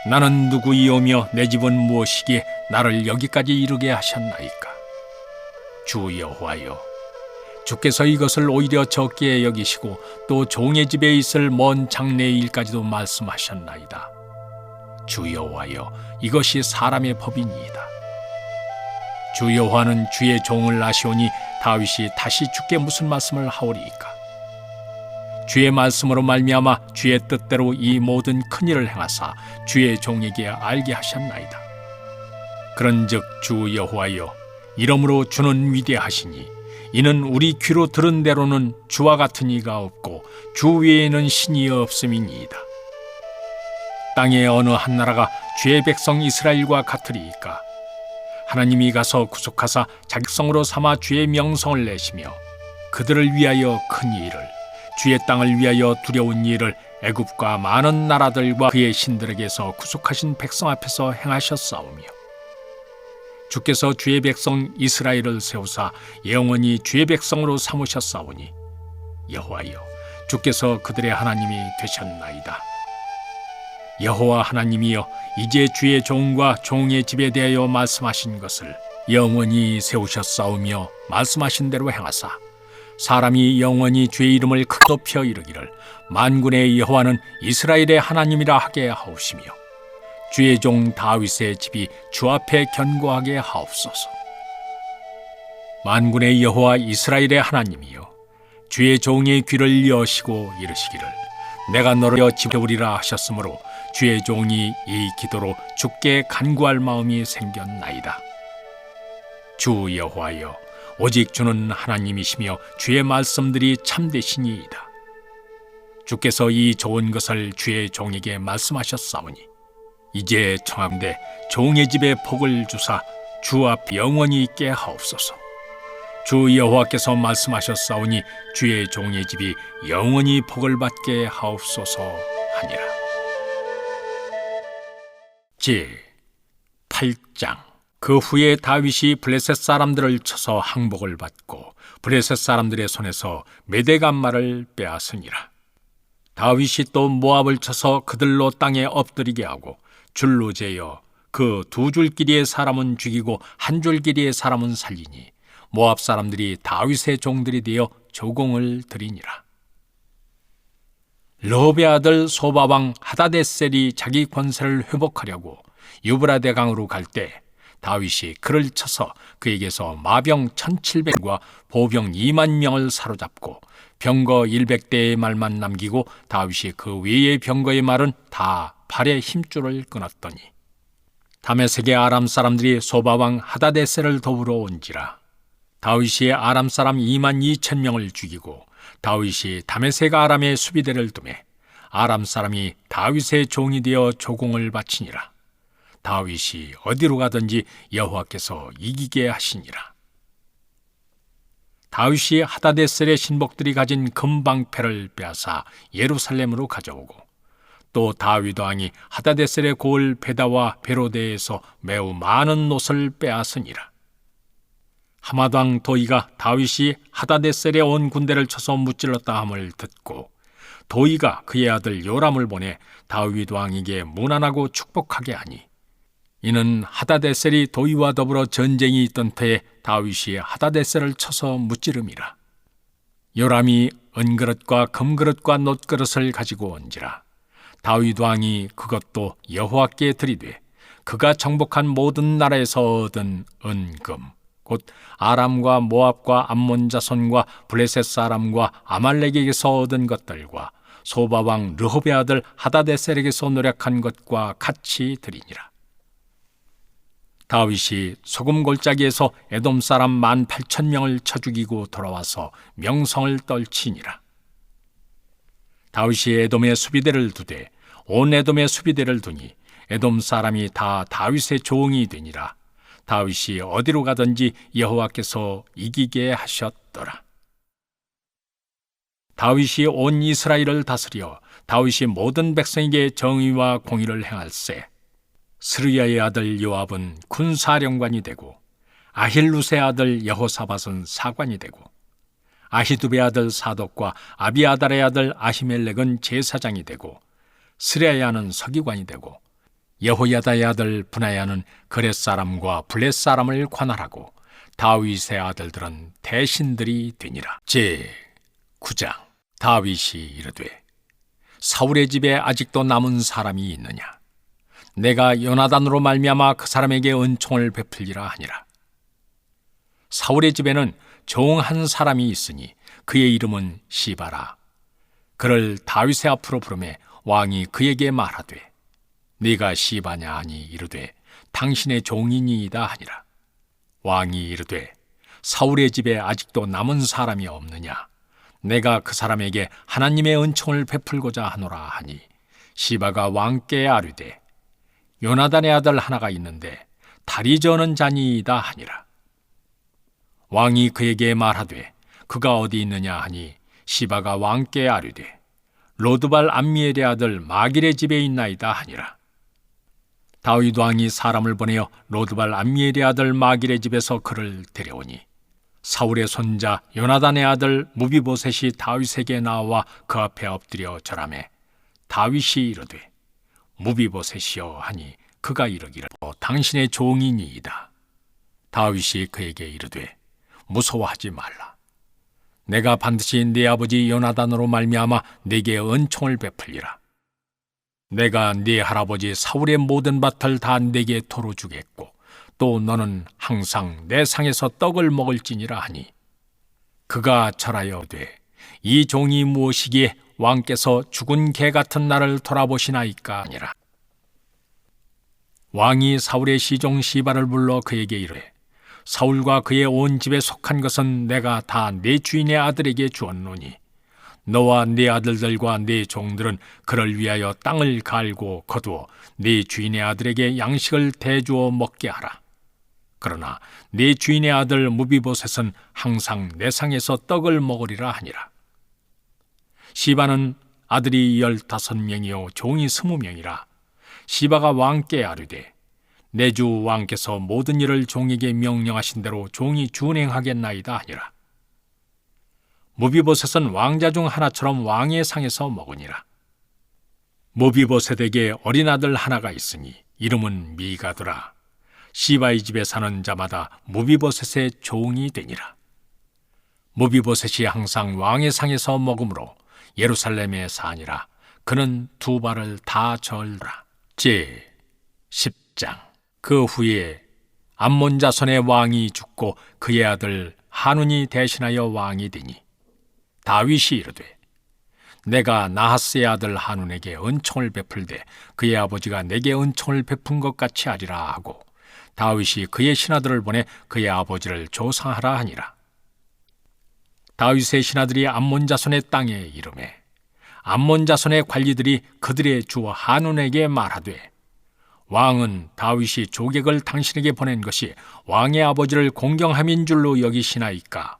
Speaker 1: 나는 누구이오며 내 집은 무엇이기에 나를 여기까지 이르게 하셨나이까. 주 여호와여 주께서 이것을 오히려 적게 여기시고 또 종의 집에 있을 먼 장래의 일까지도 말씀하셨나이다. 주 여호와여 이것이 사람의 법이니이다. 주 여호와는 주의 종을 아시오니 다윗이 다시 주께 무슨 말씀을 하오리이까. 주의 말씀으로 말미암아 주의 뜻대로 이 모든 큰 일을 행하사 주의 종에게 알게 하셨나이다. 그런즉 주 여호와여 이러므로 주는 위대하시니 이는 우리 귀로 들은 대로는 주와 같은 이가 없고 주 외에는 신이 없음이니이다. 땅의 어느 한 나라가 주의 백성 이스라엘과 같으리이까. 하나님이 가서 구속하사 자격성으로 삼아 주의 명성을 내시며 그들을 위하여 큰 일을 주의 땅을 위하여 두려운 일을 애굽과 많은 나라들과 그의 신들에게서 구속하신 백성 앞에서 행하셨사오며 주께서 주의 백성 이스라엘을 세우사 영원히 주의 백성으로 삼으셨사오니 여호와여 주께서 그들의 하나님이 되셨나이다. 여호와 하나님이여 이제 주의 종과 종의 집에 대하여 말씀하신 것을 영원히 세우셨사오며 말씀하신 대로 행하사 사람이 영원히 주의 이름을 크게 높여 이르기를 만군의 여호와는 이스라엘의 하나님이라 하게 하옵시며 주의 종 다윗의 집이 주 앞에 견고하게 하옵소서. 만군의 여호와 이스라엘의 하나님이여 주의 종의 귀를 여시고 이르시기를 내가 너를 지켜보리라 하셨으므로 주의 종이 이 기도로 주께 간구할 마음이 생겼나이다. 주 여호와여 오직 주는 하나님이시며 주의 말씀들이 참되시니이다. 주께서 이 좋은 것을 주의 종에게 말씀하셨사오니 이제 청함대 종의 집에 복을 주사 주 앞 영원히 있게 하옵소서. 주 여호와께서 말씀하셨사오니 주의 종의 집이 영원히 복을 받게 하옵소서 하니라. 제 8장. 그 후에 다윗이 블레셋 사람들을 쳐서 항복을 받고 블레셋 사람들의 손에서 메대간말을 빼앗으니라. 다윗이 또 모압을 쳐서 그들로 땅에 엎드리게 하고 줄로 재어 그 두 줄 길이의 사람은 죽이고 한 줄 길이의 사람은 살리니 모압 사람들이 다윗의 종들이 되어 조공을 드리니라. 르홉의 아들 소바왕 하다데셀이 자기 권세를 회복하려고 유브라데 강으로 갈 때 다윗이 그를 쳐서 그에게서 마병 1700과 보병 2만 명을 사로잡고 병거 100대의 말만 남기고 다윗이 그 외의 병거의 말은 다 발의 힘줄을 끊었더니 다메섹의 아람 사람들이 소바왕 하다데셀을 도우러 온지라. 다윗이 아람 사람 2만 2천 명을 죽이고 다윗이 다메섹 아람의 수비대를 두매 아람 사람이 다윗의 종이 되어 조공을 바치니라. 다윗이 어디로 가든지 여호와께서 이기게 하시니라. 다윗이 하다데셀의 신복들이 가진 금방패를 빼앗아 예루살렘으로 가져오고 또 다윗 왕이 하다데셀의 고을 베다와 베로데에서 매우 많은 옷을 빼앗으니라. 하맛 왕 도이가 다윗이 하다데셀에 온 군대를 쳐서 무찔렀다 함을 듣고 도이가 그의 아들 요람을 보내 다윗 왕에게 문안하고 축복하게 하니, 이는 하다데셀이 도이와 더불어 전쟁이 있던 터에 다윗이 하다데셀을 쳐서 무찌름이라. 요람이 은그릇과 금그릇과 놋그릇을 가지고 온지라. 다윗 왕이 그것도 여호와께 드리되 그가 정복한 모든 나라에서 얻은 은금, 곧 아람과 모압과 암몬 자손과 블레셋 사람과 아말렉에게서 얻은 것들과 소바 왕 르홉의 아들 하다데셀에게서 노력한 것과 같이 드리니라. 다윗이 소금 골짜기에서 에돔 사람 18,000명을 쳐 죽이고 돌아와서 명성을 떨치니라. 다윗이 에돔의 수비대를 두되 온 에돔의 수비대를 두니 에돔 사람이 다 다윗의 종이 되니라. 다윗이 어디로 가든지 여호와께서 이기게 하셨더라. 다윗이 온 이스라엘을 다스려 다윗이 모든 백성에게 정의와 공의를 행할세. 스루야의 아들 요압은 군사령관이 되고 아힐룻의 아들 여호사밧은 사관이 되고 아히두베의 아들 사독과 아비아달의 아들 아히멜렉은 제사장이 되고 스레야는 서기관이 되고 여호야다의 아들 브나야는 그렛 사람과 블렛 사람을 관할하고 다윗의 아들들은 대신들이 되니라. 제 9장. 다윗이 이르되 사울의 집에 아직도 남은 사람이 있느냐? 내가 요나단으로 말미암아 그 사람에게 은총을 베풀리라 하니라. 사울의 집에는 종 한 사람이 있으니 그의 이름은 시바라. 그를 다윗의 앞으로 부르매 왕이 그에게 말하되 네가 시바냐 하니 이르되 당신의 종이니이다 하니라. 왕이 이르되 사울의 집에 아직도 남은 사람이 없느냐? 내가 그 사람에게 하나님의 은총을 베풀고자 하노라 하니 시바가 왕께 아뢰되 요나단의 아들 하나가 있는데 다리 저는 자니이다 하니라. 왕이 그에게 말하되 그가 어디 있느냐 하니 시바가 왕께 아뢰되 로드발 암미엘의 아들 마길의 집에 있나이다 하니라. 다윗 왕이 사람을 보내어 로드발 암미엘의 아들 마길의 집에서 그를 데려오니 사울의 손자 요나단의 아들 무비보셋이 다윗에게 나와 그 앞에 엎드려 절하매 다윗이 이르되 무비보셋이여 하니 그가 이르기를 당신의 종이니이다. 다윗이 그에게 이르되 무서워하지 말라. 내가 반드시 네 아버지 요나단으로 말미암아 네게 은총을 베풀리라. 내가 네 할아버지 사울의 모든 밭을 다 네게 토로 주겠고 또 너는 항상 내 상에서 떡을 먹을지니라 하니 그가 절하여 되 이 종이 무엇이기에 왕께서 죽은 개 같은 나를 돌아보시나이까 하니라. 왕이 사울의 시종 시바를 불러 그에게 이르되 사울과 그의 온 집에 속한 것은 내가 다 내 주인의 아들에게 주었노니 너와 네 아들들과 네 종들은 그를 위하여 땅을 갈고 거두어 네 주인의 아들에게 양식을 대주어 먹게 하라. 그러나 네 주인의 아들 무비보셋은 항상 내 상에서 떡을 먹으리라 하니라. 시바는 아들이 15명이요 종이 20명이라. 시바가 왕께 아뢰되 내 주 왕께서 모든 일을 종에게 명령하신 대로 종이 준행하겠나이다 하니라. 무비보셋은 왕자 중 하나처럼 왕의 상에서 먹으니라. 무비보셋에게 어린 아들 하나가 있으니 이름은 미가더라. 시바의 집에 사는 자마다 무비보셋의 종이 되니라. 무비보셋이 항상 왕의 상에서 먹으므로 예루살렘에 사니라. 그는 두 발을 다 절라. 제 10장. 그 후에 암몬 자손의 왕이 죽고 그의 아들 한운이 대신하여 왕이 되니 다윗이 이르되 내가 나하스의 아들 한운에게 은총을 베풀되 그의 아버지가 내게 은총을 베푼 것 같이 하리라 하고 다윗이 그의 신하들을 보내 그의 아버지를 조상하라 하니라. 다윗의 신하들이 암몬 자손의 땅에 이르매 암몬 자손의 관리들이 그들의 주 한운에게 말하되 왕은 다윗이 조객을 당신에게 보낸 것이 왕의 아버지를 공경함인 줄로 여기시나이까?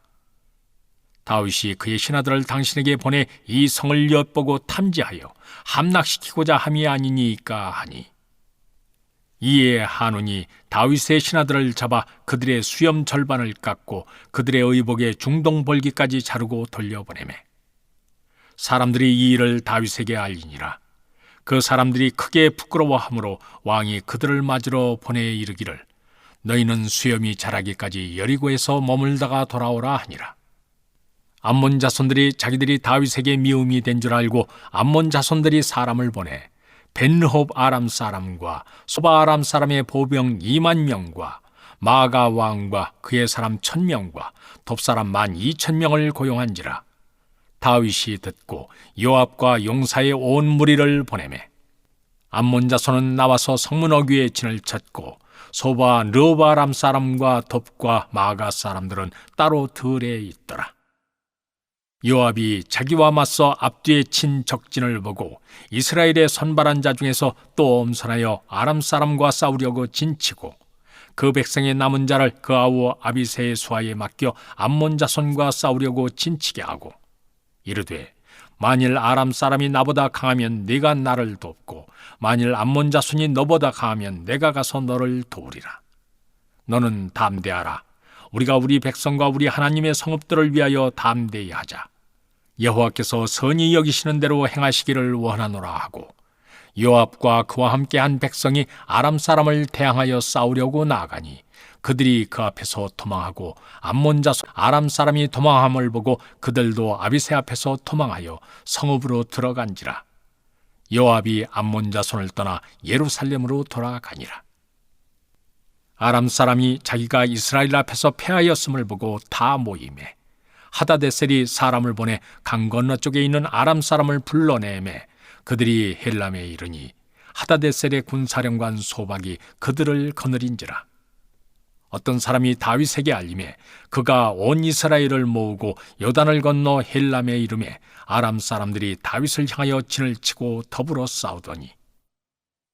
Speaker 1: 다윗이 그의 신하들을 당신에게 보내 이 성을 엿보고 탐지하여 함락시키고자 함이 아니니까 하니, 이에 한운이 다윗의 신하들을 잡아 그들의 수염 절반을 깎고 그들의 의복의 중동볼기까지 자르고 돌려보내매 사람들이 이 일을 다윗에게 알리니라. 그 사람들이 크게 부끄러워하므로 왕이 그들을 맞으러 보내 이르기를 너희는 수염이 자라기까지 여리고에서 머물다가 돌아오라 하니라. 암몬 자손들이 자기들이 다윗에게 미움이 된 줄 알고 암몬 자손들이 사람을 보내 벤르홉 아람 사람과 소바 아람 사람의 보병 2만 명과 마가 왕과 그의 사람 1,000명과 돕사람 12,000명을 고용한지라. 다윗이 듣고 요압과 용사의 온 무리를 보내매 암몬 자손은 나와서 성문 어귀에 진을 쳤고 소바 르호바 아람 사람과 돕과 마가 사람들은 따로 들에 있더라. 요압이 자기와 맞서 앞뒤에 친 적진을 보고 이스라엘의 선발한 자 중에서 또 엄선하여 아람 사람과 싸우려고 진치고 그 백성의 남은 자를 그 아우 아비새의 수하에 맡겨 암몬 자손과 싸우려고 진치게 하고 이르되 만일 아람 사람이 나보다 강하면 네가 나를 돕고 만일 암몬 자손이 너보다 강하면 내가 가서 너를 도우리라. 너는 담대하라. 우리가 우리 백성과 우리 하나님의 성읍들을 위하여 담대히 하자. 여호와께서 선히 여기시는 대로 행하시기를 원하노라 하고 요압과 그와 함께한 백성이 아람 사람을 대항하여 싸우려고 나아가니 그들이 그 앞에서 도망하고 암몬 자손 아람 사람이 도망함을 보고 그들도 아비새 앞에서 도망하여 성읍으로 들어간지라. 요압이 암몬 자손을 떠나 예루살렘으로 돌아가니라. 아람 사람이 자기가 이스라엘 앞에서 패하였음을 보고 다 모이매 하다데셀이 사람을 보내 강 건너 쪽에 있는 아람 사람을 불러내매 그들이 헬람에 이르니 하다데셀의 군사령관 소박이 그들을 거느린지라. 어떤 사람이 다윗에게 알림해 그가 온 이스라엘을 모으고 요단을 건너 헬람에 이르매 아람 사람들이 다윗을 향하여 진을 치고 더불어 싸우더니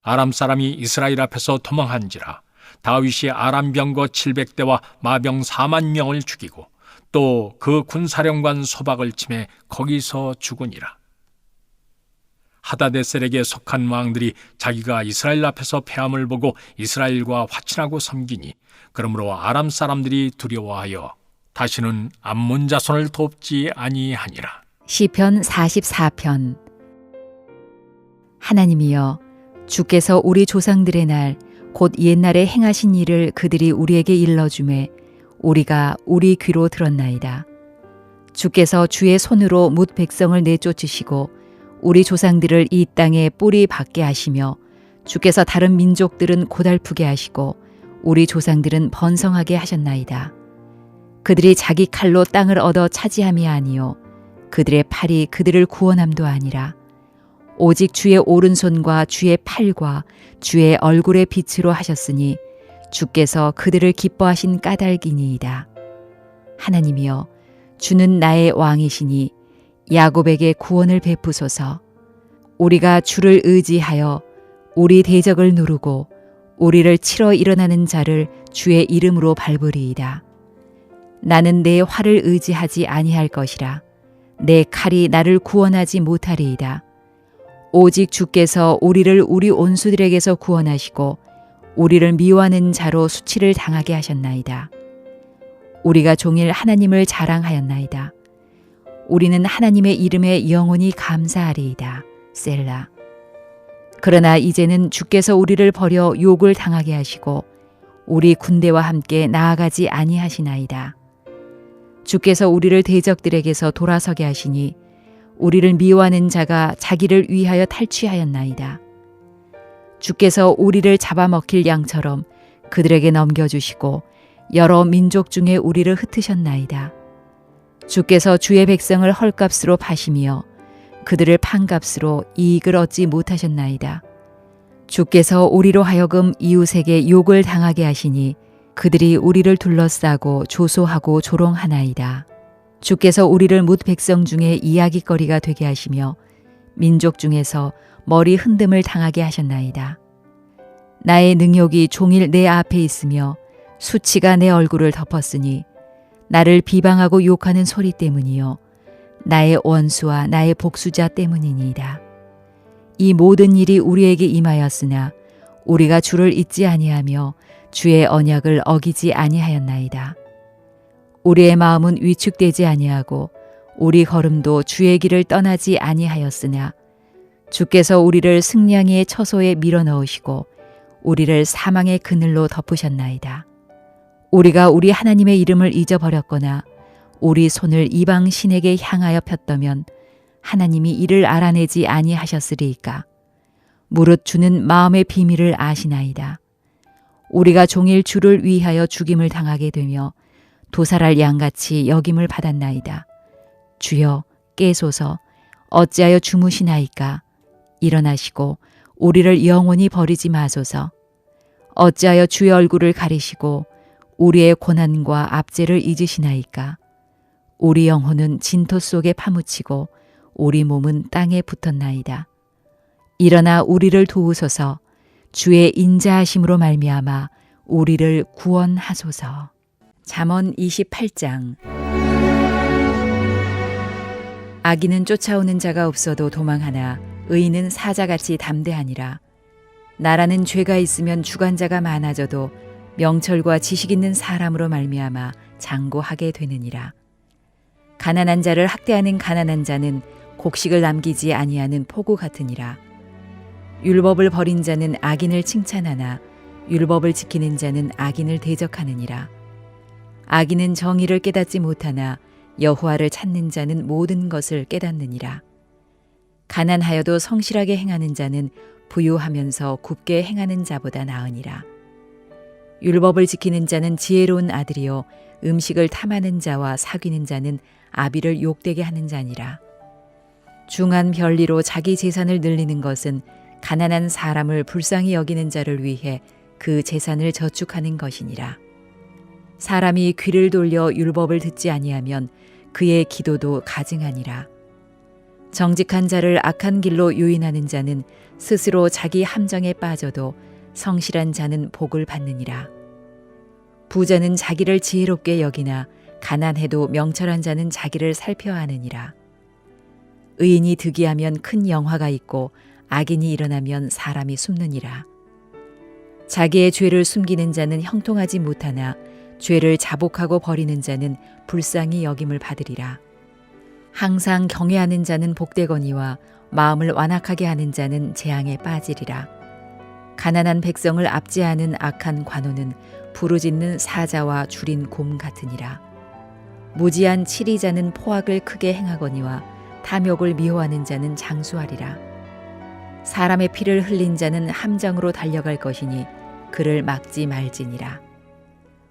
Speaker 1: 아람 사람이 이스라엘 앞에서 도망한지라. 다윗이 아람 병거 700대와 마병 4만 명을 죽이고 또 그 군사령관 소박을 치매 거기서 죽으니라. 하다데셀에게 속한 왕들이 자기가 이스라엘 앞에서 패함을 보고 이스라엘과 화친하고 섬기니 그러므로 아람 사람들이 두려워하여 다시는 암몬 자손을 돕지 아니하니라.
Speaker 2: 시편 44편. 하나님이여, 주께서 우리 조상들의 날 곧 옛날에 행하신 일을 그들이 우리에게 일러주매 우리가 우리 귀로 들었나이다. 주께서 주의 손으로 뭇 백성을 내쫓으시고 우리 조상들을 이 땅에 뿌리 박게 하시며 주께서 다른 민족들은 고달프게 하시고 우리 조상들은 번성하게 하셨나이다. 그들이 자기 칼로 땅을 얻어 차지함이 아니요 그들의 팔이 그들을 구원함도 아니라 오직 주의 오른손과 주의 팔과 주의 얼굴의 빛으로 하셨으니 주께서 그들을 기뻐하신 까닭이니이다. 하나님이여, 주는 나의 왕이시니 야곱에게 구원을 베푸소서. 우리가 주를 의지하여 우리 대적을 누르고 우리를 치러 일어나는 자를 주의 이름으로 밟으리이다. 나는 내 활을 의지하지 아니할 것이라. 내 칼이 나를 구원하지 못하리이다. 오직 주께서 우리를 우리 온수들에게서 구원하시고 우리를 미워하는 자로 수치를 당하게 하셨나이다. 우리가 종일 하나님을 자랑하였나이다. 우리는 하나님의 이름에 영원히 감사하리이다. 셀라. 그러나 이제는 주께서 우리를 버려 욕을 당하게 하시고 우리 군대와 함께 나아가지 아니하시나이다. 주께서 우리를 대적들에게서 돌아서게 하시니 우리를 미워하는 자가 자기를 위하여 탈취하였나이다. 주께서 우리를 잡아먹힐 양처럼 그들에게 넘겨주시고 여러 민족 중에 우리를 흩으셨나이다. 주께서 주의 백성을 헐값으로 파시며 그들을 판값으로 이익을 얻지 못하셨나이다. 주께서 우리로 하여금 이웃에게 욕을 당하게 하시니 그들이 우리를 둘러싸고 조소하고 조롱하나이다. 주께서 우리를 뭇 백성 중에 이야깃거리가 되게 하시며 민족 중에서 머리 흔듦을 당하게 하셨나이다. 나의 능욕이 종일 내 앞에 있으며 수치가 내 얼굴을 덮었으니 나를 비방하고 욕하는 소리 때문이요 나의 원수와 나의 복수자 때문이니이다. 이 모든 일이 우리에게 임하였으나 우리가 주를 잊지 아니하며 주의 언약을 어기지 아니하였나이다. 우리의 마음은 위축되지 아니하고 우리 걸음도 주의 길을 떠나지 아니하였으나 주께서 우리를 승냥이의 처소에 밀어넣으시고 우리를 사망의 그늘로 덮으셨나이다. 우리가 우리 하나님의 이름을 잊어버렸거나 우리 손을 이방 신에게 향하여 폈다면 하나님이 이를 알아내지 아니하셨으리이까. 무릇 주는 마음의 비밀을 아시나이다. 우리가 종일 주를 위하여 죽임을 당하게 되며 도살할 양같이 여김을 받았나이다. 주여 깨소서. 어찌하여 주무시나이까. 일어나시고 우리를 영원히 버리지 마소서. 어찌하여 주의 얼굴을 가리시고 우리의 고난과 압제를 잊으시나이까. 우리 영혼은 진토 속에 파묻히고 우리 몸은 땅에 붙었나이다. 일어나 우리를 도우소서. 주의 인자하심으로 말미암아 우리를 구원하소서. 잠언 28장. 악인은 쫓아오는 자가 없어도 도망하나 의인은 사자같이 담대하니라. 나라는 죄가 있으면 주관자가 많아져도 명철과 지식 있는 사람으로 말미암아 장고하게 되느니라. 가난한 자를 학대하는 가난한 자는 곡식을 남기지 아니하는 포구 같으니라. 율법을 버린 자는 악인을 칭찬하나 율법을 지키는 자는 악인을 대적하느니라. 악인은 정의를 깨닫지 못하나 여호와를 찾는 자는 모든 것을 깨닫느니라. 가난하여도 성실하게 행하는 자는 부유하면서 굽게 행하는 자보다 나으니라. 율법을 지키는 자는 지혜로운 아들이요 음식을 탐하는 자와 사귀는 자는 아비를 욕되게 하는 자니라. 중한 별리로 자기 재산을 늘리는 것은 가난한 사람을 불쌍히 여기는 자를 위해 그 재산을 저축하는 것이니라. 사람이 귀를 돌려 율법을 듣지 아니하면 그의 기도도 가증하니라. 정직한 자를 악한 길로 유인하는 자는 스스로 자기 함정에 빠져도 성실한 자는 복을 받느니라. 부자는 자기를 지혜롭게 여기나 가난해도 명철한 자는 자기를 살펴 하느니라. 의인이 득이하면 큰 영화가 있고 악인이 일어나면 사람이 숨느니라. 자기의 죄를 숨기는 자는 형통하지 못하나 죄를 자복하고 버리는 자는 불쌍히 여김을 받으리라. 항상 경외하는 자는 복되거니와 마음을 완악하게 하는 자는 재앙에 빠지리라. 가난한 백성을 압제하는 악한 관원은 부르짖는 사자와 줄인 곰 같으니라. 무지한 치리자는 포악을 크게 행하거니와 탐욕을 미워하는 자는 장수하리라. 사람의 피를 흘린 자는 함정으로 달려갈 것이니 그를 막지 말지니라.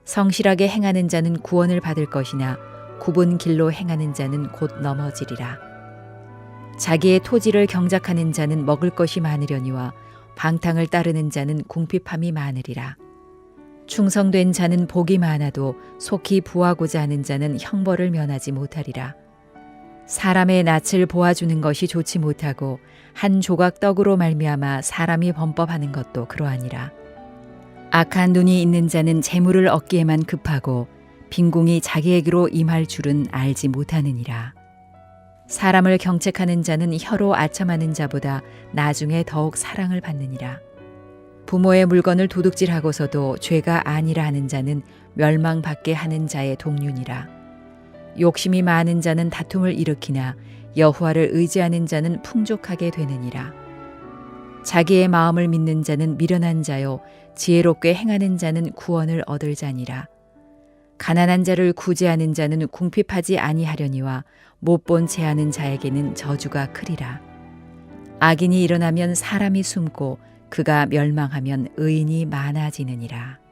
Speaker 2: 성실하게 행하는 자는 구원을 받을 것이나 굽은 길로 행하는 자는 곧 넘어지리라. 자기의 토지를 경작하는 자는 먹을 것이 많으려니와 방탕을 따르는 자는 궁핍함이 많으리라. 충성된 자는 복이 많아도 속히 부하고자 하는 자는 형벌을 면하지 못하리라. 사람의 낯을 보아주는 것이 좋지 못하고 한 조각 떡으로 말미암아 사람이 범법하는 것도 그러하니라. 악한 눈이 있는 자는 재물을 얻기에만 급하고 빈궁이 자기에게로 임할 줄은 알지 못하느니라. 사람을 경책하는 자는 혀로 아첨하는 자보다 나중에 더욱 사랑을 받느니라. 부모의 물건을 도둑질하고서도 죄가 아니라 하는 자는 멸망받게 하는 자의 동륜이라. 욕심이 많은 자는 다툼을 일으키나 여호와를 의지하는 자는 풍족하게 되느니라. 자기의 마음을 믿는 자는 미련한 자요 지혜롭게 행하는 자는 구원을 얻을 자니라. 가난한 자를 구제하는 자는 궁핍하지 아니하려니와 못본 체하는 자에게는 저주가 크리라. 악인이 일어나면 사람이 숨고 그가 멸망하면 의인이 많아지느니라.